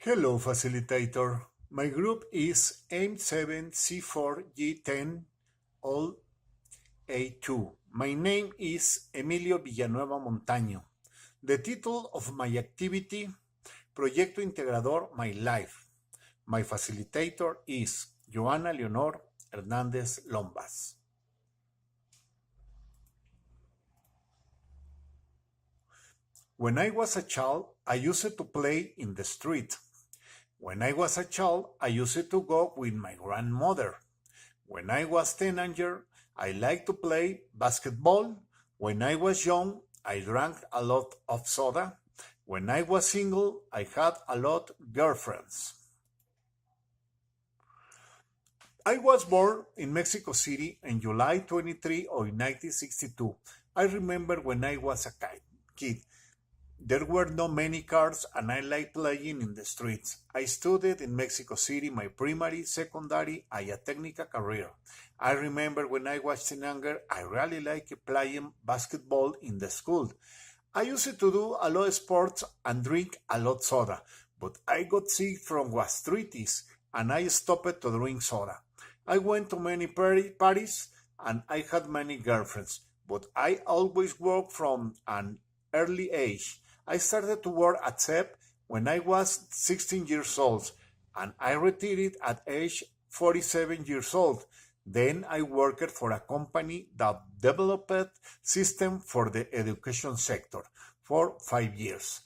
Hello, facilitator. My group is M7C4G10 All A2. My name is Emilio Villanueva Montaño. The title of my activity, Proyecto Integrador My Life. My facilitator is Joana Leonor Hernández Lombas. When I was a child, I used to play in the street. When I was a child, I used to go with my grandmother. When I was teenager, I liked to play basketball. When I was young, I drank a lot of soda. When I was single, I had a lot girlfriends. I was born in Mexico City on July 23 of 1962. I remember when I was a kid. There were not many cars and I liked playing in the streets. I studied in Mexico City my primary, secondary, and a technical career. I remember when I was teenager, I really liked playing basketball in the school. I used to do a lot of sports and drink a lot soda, but I got sick from gastritis and I stopped to drink soda. I went to many parties and I had many girlfriends, but I always worked from an early age. I started to work at SEP when I was 16 years old, and I retired at age 47 years old. Then I worked for a company that developed system for the education sector for 5 years.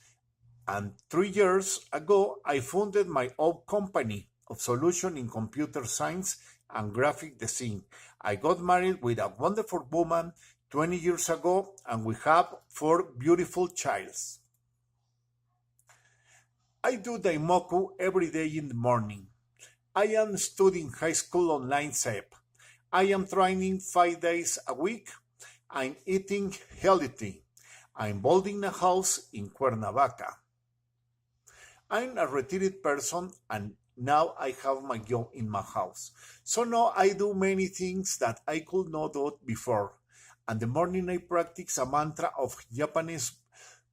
And 3 years ago, I founded my own company of solution in computer science and graphic design. I got married with a wonderful woman 20 years ago, and we have 4 beautiful childs. I do Daimoku every day in the morning. I am studying high school online SEP. I am training 5 days a week. I'm eating healthy. I'm building a house in Cuernavaca. I'm a retired person and now I have my job in my house. So now I do many things that I could not do before. And the morning I practice a mantra of Japanese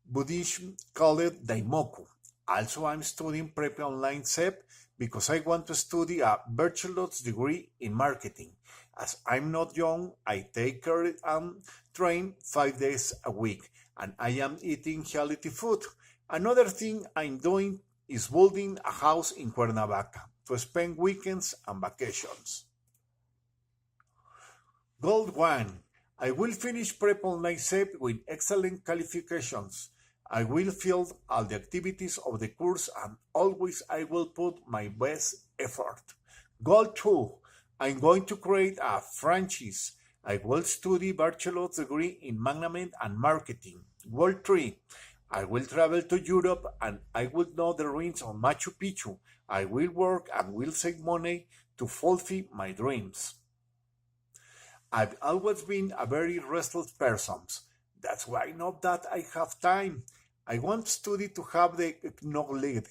Buddhism called Daimoku. Also, I'm studying Prep Online SEP because I want to study a bachelor's degree in marketing. As I'm not young, I take care and train 5 days a week, and I am eating healthy food. Another thing I'm doing is building a house in Cuernavaca to spend weekends and vacations. Goal 1. I will finish Prep Online SEP with excellent qualifications. I will fill all the activities of the course and always I will put my best effort. Goal 2. I'm going to create a franchise. I will study bachelor's degree in management and marketing. Goal 3. I will travel to Europe and I will know the ruins of Machu Picchu. I will work and will save money to fulfill my dreams. I've always been a very restless person. That's why not that I have time. I want study to have the knowledge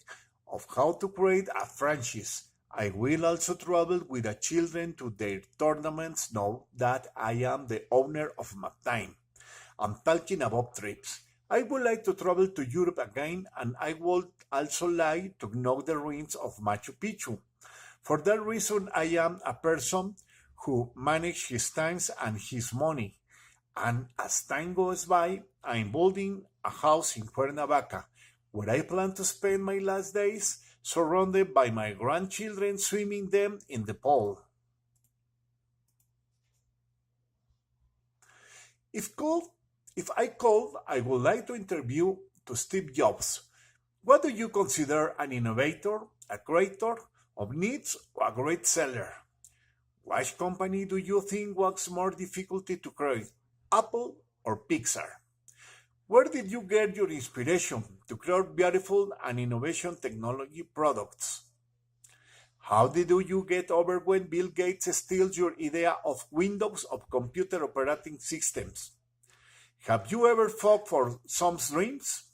of how to create a franchise. I will also travel with the children to their tournaments now that I am the owner of my time. I'm talking about trips. I would like to travel to Europe again and I would also like to know the ruins of Machu Picchu. For that reason, I am a person who manages his time and his money. And as time goes by, I'm building a house in Cuernavaca, where I plan to spend my last days surrounded by my grandchildren swimming them in the pool. If I could, I would like to interview to Steve Jobs. What do you consider an innovator, a creator of needs, or a great seller? Which company do you think was more difficult to create, Apple or Pixar? Where did you get your inspiration to create beautiful and innovation technology products? How did you get over when Bill Gates stole your idea of Windows of computer operating systems? Have you ever fought for some dreams?